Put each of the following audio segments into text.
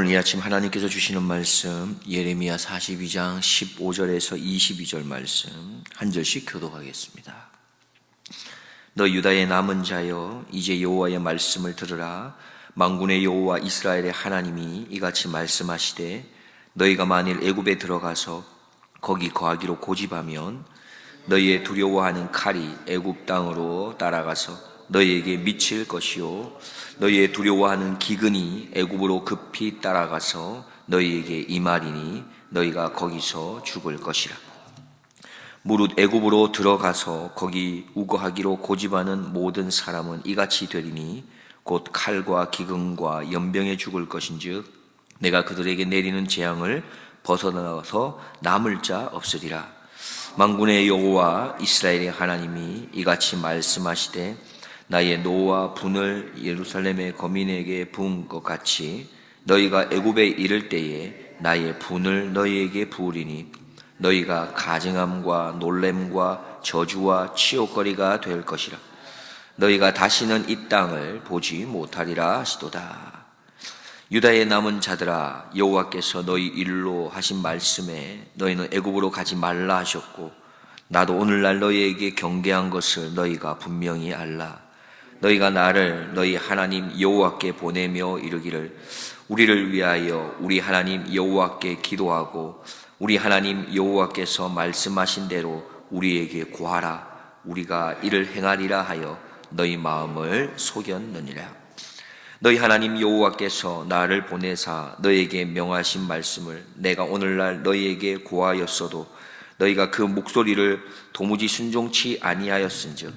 오늘 이 아침 하나님께서 주시는 말씀 예레미야 42장 15절에서 22절 말씀 한 절씩 교독하겠습니다. 너 유다의 남은 자여 이제 여호와의 말씀을 들으라. 만군의 여호와 이스라엘의 하나님이 이같이 말씀하시되 너희가 만일 애굽에 들어가서 거기 거하기로 고집하면 너희의 두려워하는 칼이 애굽 땅으로 따라가서 너희에게 미칠 것이요 너희의 두려워하는 기근이 애굽으로 급히 따라가서 너희에게 임하리니 너희가 거기서 죽을 것이라. 무릇 애굽으로 들어가서 거기 우거하기로 고집하는 모든 사람은 이같이 되리니 곧 칼과 기근과 연병에 죽을 것인즉 내가 그들에게 내리는 재앙을 벗어나서 남을 자 없으리라. 만군의 여호와 이스라엘의 하나님이 이같이 말씀하시되 나의 노와 분을 예루살렘의 거민에게 부은 것 같이 너희가 애굽에 이를 때에 나의 분을 너희에게 부으리니 너희가 가증함과 놀램과 저주와 치욕거리가 될 것이라. 너희가 다시는 이 땅을 보지 못하리라 하시도다. 유다의 남은 자들아, 여호와께서 너희 일로 하신 말씀에 너희는 애굽으로 가지 말라 하셨고 나도 오늘날 너희에게 경계한 것을 너희가 분명히 알라. 너희가 나를 너희 하나님 여호와께 보내며 이르기를 우리를 위하여 우리 하나님 여호와께 기도하고 우리 하나님 여호와께서 말씀하신 대로 우리에게 구하라. 우리가 이를 행하리라 하여 너희 마음을 속였느니라. 너희 하나님 여호와께서 나를 보내사 너희에게 명하신 말씀을 내가 오늘날 너희에게 고하였어도 너희가 그 목소리를 도무지 순종치 아니하였은즉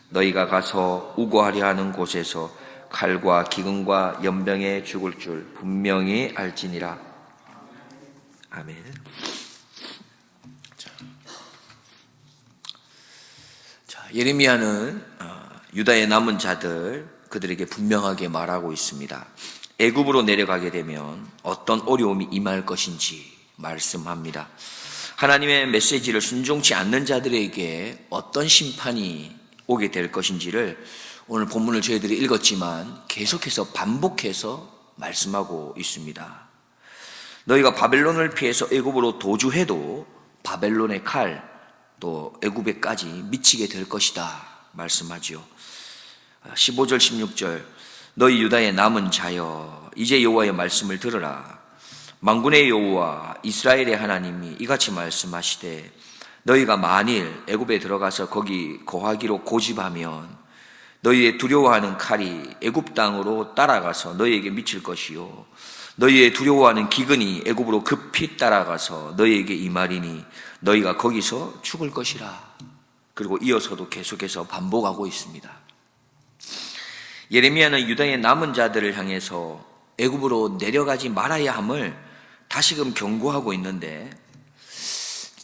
너희가 가서 우거하려 하는 곳에서 칼과 기근과 연병에 죽을 줄 분명히 알지니라. 아멘. 자, 예레미야는 유다의 남은 자들 그들에게 분명하게 말하고 있습니다. 애굽으로 내려가게 되면 어떤 어려움이 임할 것인지 말씀합니다. 하나님의 메시지를 순종치 않는 자들에게 어떤 심판이 오게 될 것인지를 오늘 본문을 저희들이 읽었지만 계속해서 반복해서 말씀하고 있습니다. 너희가 바벨론을 피해서 애굽으로 도주해도 바벨론의 칼 또 애굽에까지 미치게 될 것이다 말씀하지요. 15절 16절 너희 유다의 남은 자여 이제 여호와의 말씀을 들으라. 만군의 여호와 이스라엘의 하나님이 이같이 말씀하시되 너희가 만일 애굽에 들어가서 거기 거하기로 고집하면 너희의 두려워하는 칼이 애굽 땅으로 따라가서 너희에게 미칠 것이요 너희의 두려워하는 기근이 애굽으로 급히 따라가서 너희에게 임하리니 너희가 거기서 죽을 것이라. 그리고 이어서도 계속해서 반복하고 있습니다. 예레미야는 유다의 남은 자들을 향해서 애굽으로 내려가지 말아야 함을 다시금 경고하고 있는데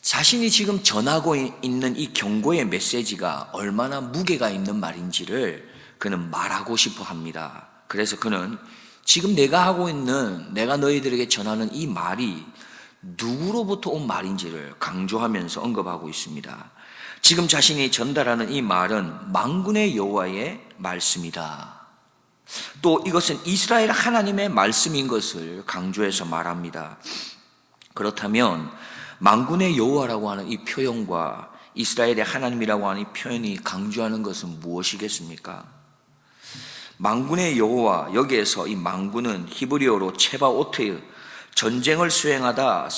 자신이 지금 전하고 있는 이 경고의 메시지가 얼마나 무게가 있는 말인지를 그는 말하고 싶어 합니다. 그래서 그는 지금 내가 하고 있는 내가 너희들에게 전하는 이 말이 누구로부터 온 말인지를 강조하면서 언급하고 있습니다. 지금 자신이 전달하는 이 말은 만군의 여호와의 말씀이다. 또 이것은 이스라엘 하나님의 말씀인 것을 강조해서 말합니다. 그렇다면 만군의 여호와라고 하는 이 표현과 이스라엘의 하나님이라고 하는 이 표현이 강조하는 것은 무엇이겠습니까? 만군의 여호와, 여기에서 이 만군은 히브리어로 체바오트, 전쟁을 수행하다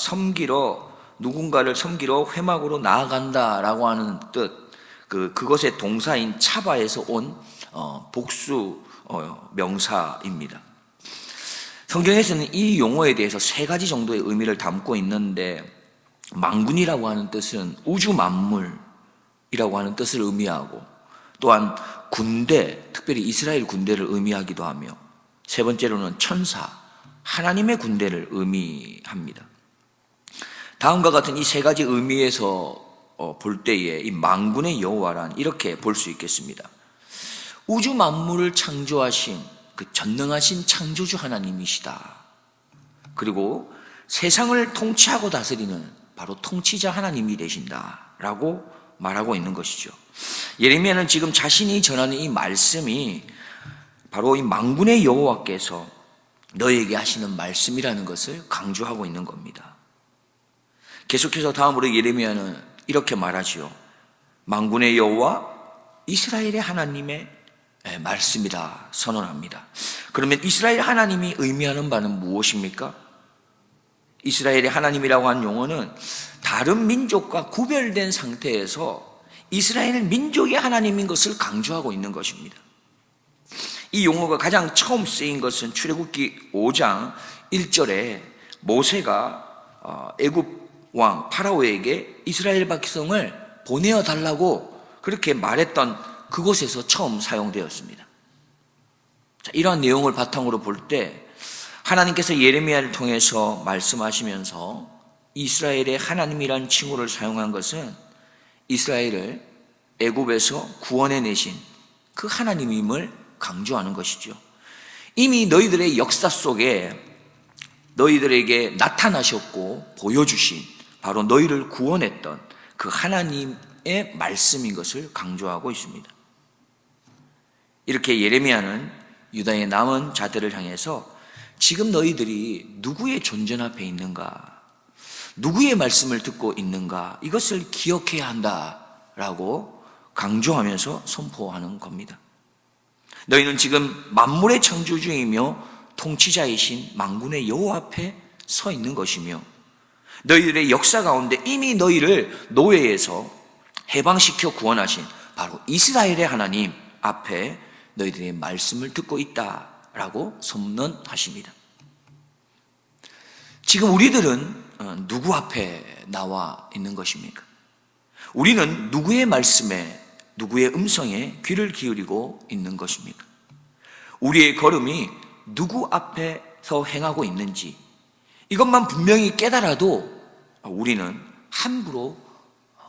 누군가를 섬기러 회막으로 나아간다라고 하는 뜻, 그것의 동사인 차바에서 온 복수 명사입니다. 성경에서는 이 용어에 대해서 세 가지 정도의 의미를 담고 있는데 만군이라고 하는 뜻은 우주 만물이라고 하는 뜻을 의미하고 또한 군대, 특별히 이스라엘 군대를 의미하기도 하며 세 번째로는 천사, 하나님의 군대를 의미합니다. 다음과 같은 이 세 가지 의미에서 볼 때에 이 만군의 여호와란 이렇게 볼 수 있겠습니다. 우주 만물을 창조하신 그 전능하신 창조주 하나님이시다. 그리고 세상을 통치하고 다스리는 바로 통치자 하나님이 되신다라고 말하고 있는 것이죠. 예레미야는 지금 자신이 전하는 이 말씀이 바로 이 만군의 여호와께서 너에게 하시는 말씀이라는 것을 강조하고 있는 겁니다. 계속해서 다음으로 예레미야는 이렇게 말하지요. 만군의 여호와 이스라엘의 하나님의 말씀이다 선언합니다. 그러면 이스라엘 하나님이 의미하는 바는 무엇입니까? 이스라엘의 하나님이라고 하는 용어는 다른 민족과 구별된 상태에서 이스라엘 민족의 하나님인 것을 강조하고 있는 것입니다. 이 용어가 가장 처음 쓰인 것은 출애굽기 5장 1절에 모세가 애굽 왕 파라오에게 이스라엘 백성을 보내어 달라고 그렇게 말했던 그곳에서 처음 사용되었습니다. 자, 이러한 내용을 바탕으로 볼 때 하나님께서 예레미야를 통해서 말씀하시면서 이스라엘의 하나님이라는 칭호를 사용한 것은 이스라엘을 애굽에서 구원해내신 그 하나님임을 강조하는 것이죠. 이미 너희들의 역사 속에 너희들에게 나타나셨고 보여주신 바로 너희를 구원했던 그 하나님의 말씀인 것을 강조하고 있습니다. 이렇게 예레미야는 유다의 남은 자들을 향해서 지금 너희들이 누구의 존전 앞에 있는가, 누구의 말씀을 듣고 있는가, 이것을 기억해야 한다라고 강조하면서 선포하는 겁니다. 너희는 지금 만물의 창조주이며 통치자이신 만군의 여호와 앞에 서 있는 것이며 너희들의 역사 가운데 이미 너희를 노예에서 해방시켜 구원하신 바로 이스라엘의 하나님 앞에 너희들의 말씀을 듣고 있다라고 선언하십니다. 지금 우리들은 누구 앞에 나와 있는 것입니까? 우리는 누구의 말씀에, 누구의 음성에 귀를 기울이고 있는 것입니까? 우리의 걸음이 누구 앞에서 행하고 있는지 이것만 분명히 깨달아도 우리는 함부로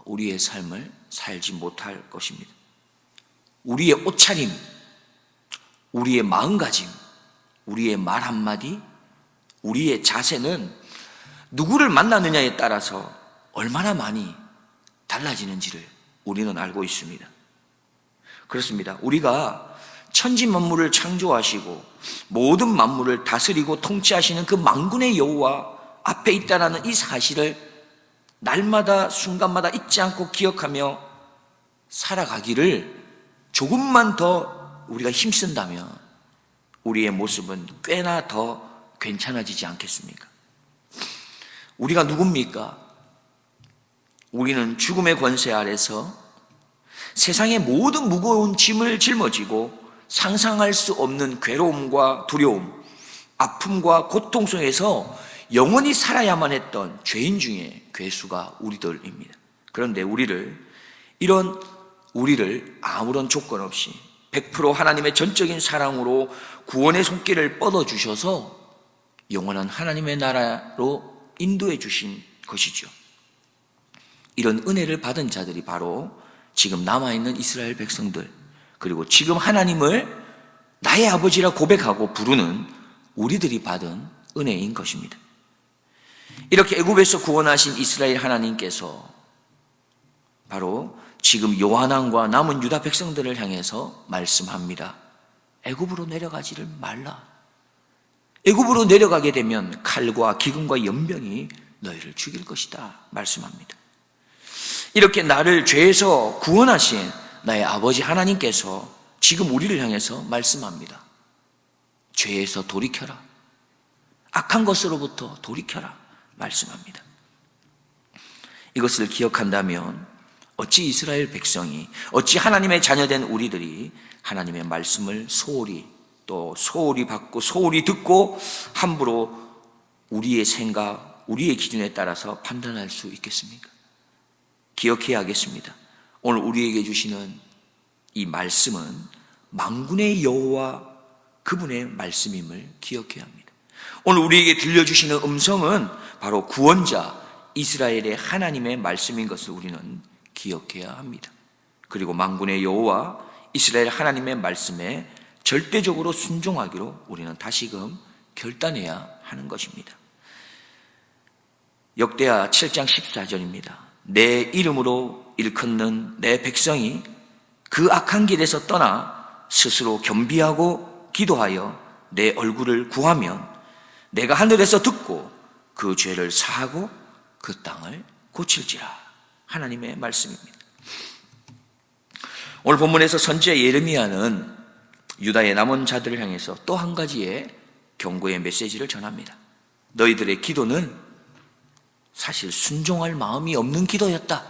우리의 삶을 살지 못할 것입니다. 우리의 옷차림, 우리의 마음가짐, 우리의 말 한마디, 우리의 자세는 누구를 만나느냐에 따라서 얼마나 많이 달라지는지를 우리는 알고 있습니다. 그렇습니다. 우리가 천지 만물을 창조하시고 모든 만물을 다스리고 통치하시는 그 만군의 여호와 앞에 있다라는 이 사실을 날마다 순간마다 잊지 않고 기억하며 살아가기를 조금만 더 우리가 힘쓴다면 우리의 모습은 꽤나 더 괜찮아지지 않겠습니까? 우리가 누굽니까? 우리는 죽음의 권세 아래서 세상의 모든 무거운 짐을 짊어지고 상상할 수 없는 괴로움과 두려움, 아픔과 고통 속에서 영원히 살아야만 했던 죄인 중에 괴수가 우리들입니다. 그런데 이런 우리를 아무런 조건 없이 100% 하나님의 전적인 사랑으로 구원의 손길을 뻗어주셔서 영원한 하나님의 나라로 인도해 주신 것이죠. 이런 은혜를 받은 자들이 바로 지금 남아있는 이스라엘 백성들, 그리고 지금 하나님을 나의 아버지라 고백하고 부르는 우리들이 받은 은혜인 것입니다. 이렇게 애굽에서 구원하신 이스라엘 하나님께서 바로 지금 요한왕과 남은 유다 백성들을 향해서 말씀합니다. 애굽으로 내려가지를 말라. 애굽으로 내려가게 되면 칼과 기근과 연병이 너희를 죽일 것이다 말씀합니다. 이렇게 나를 죄에서 구원하신 나의 아버지 하나님께서 지금 우리를 향해서 말씀합니다. 죄에서 돌이켜라. 악한 것으로부터 돌이켜라 말씀합니다. 이것을 기억한다면 어찌 이스라엘 백성이, 어찌 하나님의 자녀된 우리들이 하나님의 말씀을 소홀히 받고 소홀히 듣고 함부로 우리의 생각, 우리의 기준에 따라서 판단할 수 있겠습니까? 기억해야 하겠습니다. 오늘 우리에게 주시는 이 말씀은 만군의 여호와 그분의 말씀임을 기억해야 합니다. 오늘 우리에게 들려주시는 음성은 바로 구원자 이스라엘의 하나님의 말씀인 것을 우리는 기억해야 합니다. 그리고 만군의 여호와 이스라엘 하나님의 말씀에 절대적으로 순종하기로 우리는 다시금 결단해야 하는 것입니다. 역대하 7장 14절입니다. 내 이름으로 일컫는 내 백성이 그 악한 길에서 떠나 스스로 겸비하고 기도하여 내 얼굴을 구하면 내가 하늘에서 듣고 그 죄를 사하고 그 땅을 고칠지라. 하나님의 말씀입니다. 오늘 본문에서 선지자 예레미야는 유다의 남은 자들을 향해서 또 한 가지의 경고의 메시지를 전합니다. 너희들의 기도는 사실 순종할 마음이 없는 기도였다.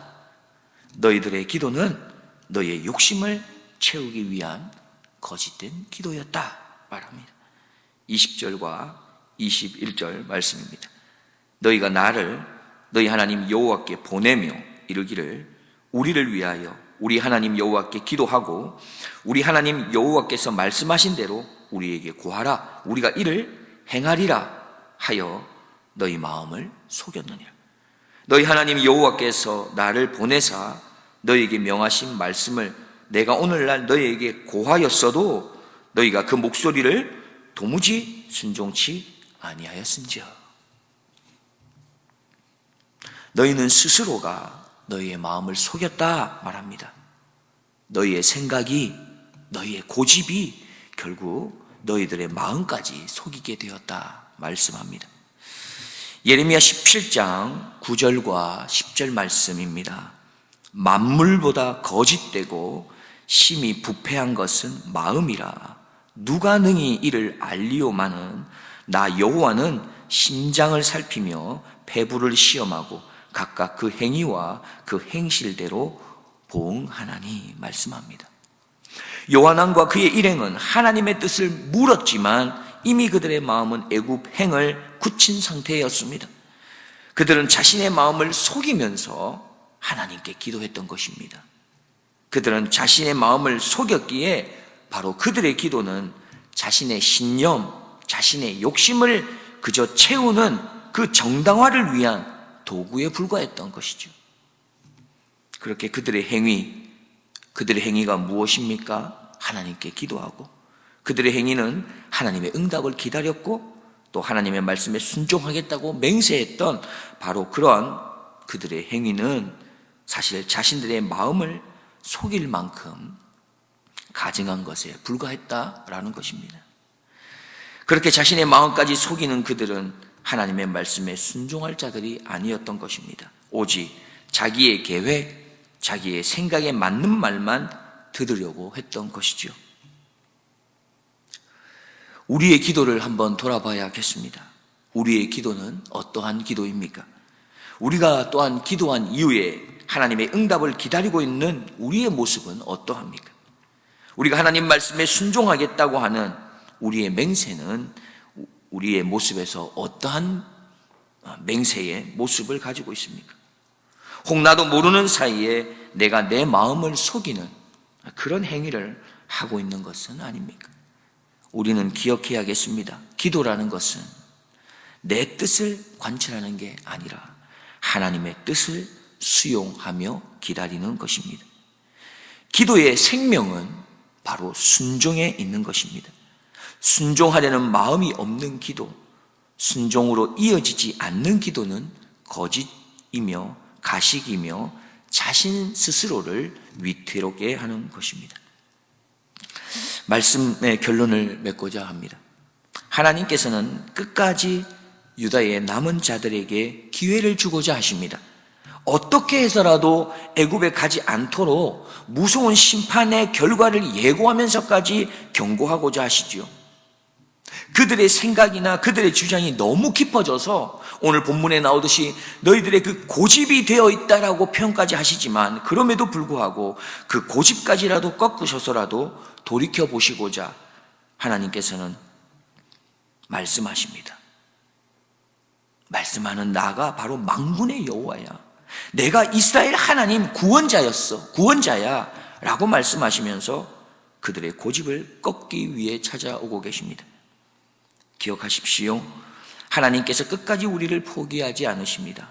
너희들의 기도는 너희의 욕심을 채우기 위한 거짓된 기도였다 말합니다. 20절과 21절 말씀입니다. 너희가 나를 너희 하나님 여호와께 보내며 이르기를 우리를 위하여 우리 하나님 여호와께 기도하고 우리 하나님 여호와께서 말씀하신 대로 우리에게 구하라. 우리가 이를 행하리라 하여 너희 마음을 속였느니라. 너희 하나님 여호와께서 나를 보내사 너희에게 명하신 말씀을 내가 오늘날 너희에게 고하였어도 너희가 그 목소리를 도무지 순종치 아니하였은지여. 너희는 스스로가 너희의 마음을 속였다 말합니다. 너희의 생각이, 너희의 고집이 결국 너희들의 마음까지 속이게 되었다 말씀합니다. 예레미야 17장 9절과 10절 말씀입니다. 만물보다 거짓되고 심히 부패한 것은 마음이라. 누가 능히 이를 알리오마는 나 여호와는 심장을 살피며 배부를 시험하고 각각 그 행위와 그 행실대로 보응하나니 말씀합니다. 요한왕과 그의 일행은 하나님의 뜻을 물었지만 이미 그들의 마음은 애굽 행을 굳힌 상태였습니다. 그들은 자신의 마음을 속이면서 하나님께 기도했던 것입니다. 그들은 자신의 마음을 속였기에 바로 그들의 기도는 자신의 신념, 자신의 욕심을 그저 채우는 그 정당화를 위한 도구에 불과했던 것이죠. 그렇게 그들의 행위가 무엇입니까? 하나님께 기도하고 그들의 행위는 하나님의 응답을 기다렸고 또 하나님의 말씀에 순종하겠다고 맹세했던 바로 그런 그들의 행위는 사실 자신들의 마음을 속일 만큼 가증한 것에 불과했다라는 것입니다. 그렇게 자신의 마음까지 속이는 그들은 하나님의 말씀에 순종할 자들이 아니었던 것입니다. 오직 자기의 계획, 자기의 생각에 맞는 말만 들으려고 했던 것이죠. 우리의 기도를 한번 돌아봐야겠습니다. 우리의 기도는 어떠한 기도입니까? 우리가 또한 기도한 이후에 하나님의 응답을 기다리고 있는 우리의 모습은 어떠합니까? 우리가 하나님 말씀에 순종하겠다고 하는 우리의 맹세는 우리의 모습에서 어떠한 맹세의 모습을 가지고 있습니까? 혹 나도 모르는 사이에 내가 내 마음을 속이는 그런 행위를 하고 있는 것은 아닙니까? 우리는 기억해야겠습니다. 기도라는 것은 내 뜻을 관찰하는 게 아니라 하나님의 뜻을 수용하며 기다리는 것입니다. 기도의 생명은 바로 순종에 있는 것입니다. 순종하려는 마음이 없는 기도, 순종으로 이어지지 않는 기도는 거짓이며 가식이며 자신 스스로를 위태롭게 하는 것입니다. 말씀의 결론을 맺고자 합니다. 하나님께서는 끝까지 유다의 남은 자들에게 기회를 주고자 하십니다. 어떻게 해서라도 애굽에 가지 않도록 무서운 심판의 결과를 예고하면서까지 경고하고자 하시지요. 그들의 생각이나 그들의 주장이 너무 깊어져서 오늘 본문에 나오듯이 너희들의 그 고집이 되어 있다라고 표현까지 하시지만 그럼에도 불구하고 그 고집까지라도 꺾으셔서라도 돌이켜보시고자 하나님께서는 말씀하십니다. 말씀하는 나가 바로 만군의 여호와야. 내가 이스라엘 하나님 구원자야 라고 말씀하시면서 그들의 고집을 꺾기 위해 찾아오고 계십니다. 기억하십시오. 하나님께서 끝까지 우리를 포기하지 않으십니다.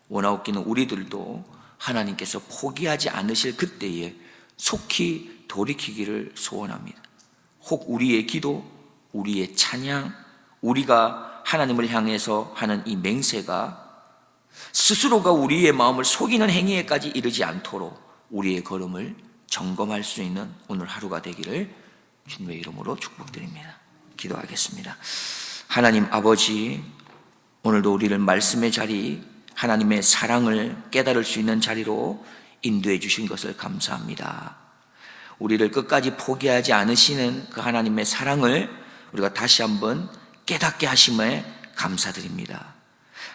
원하옵기는 우리들도 하나님께서 포기하지 않으실 그때에 속히 돌이키기를 소원합니다. 혹 우리의 기도, 우리의 찬양, 우리가 하나님을 향해서 하는 이 맹세가 스스로가 우리의 마음을 속이는 행위에까지 이르지 않도록 우리의 걸음을 점검할 수 있는 오늘 하루가 되기를 주님의 이름으로 축복드립니다. 기도하겠습니다. 하나님 아버지, 오늘도 우리를 말씀의 자리, 하나님의 사랑을 깨달을 수 있는 자리로 인도해 주신 것을 감사합니다. 우리를 끝까지 포기하지 않으시는 그 하나님의 사랑을 우리가 다시 한번 깨닫게 하심에 감사드립니다.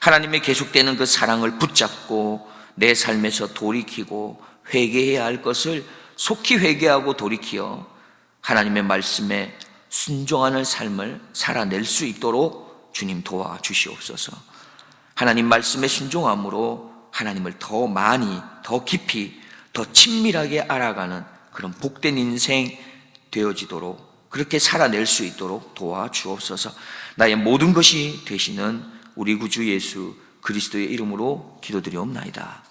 하나님의 계속되는 그 사랑을 붙잡고 내 삶에서 돌이키고 회개해야 할 것을 속히 회개하고 돌이키어 하나님의 말씀에 순종하는 삶을 살아낼 수 있도록 주님 도와주시옵소서. 하나님 말씀에 순종함으로 하나님을 더 많이, 더 깊이, 더 친밀하게 알아가는 그런 복된 인생 되어지도록, 그렇게 살아낼 수 있도록 도와주옵소서. 나의 모든 것이 되시는 우리 구주 예수 그리스도의 이름으로 기도드리옵나이다.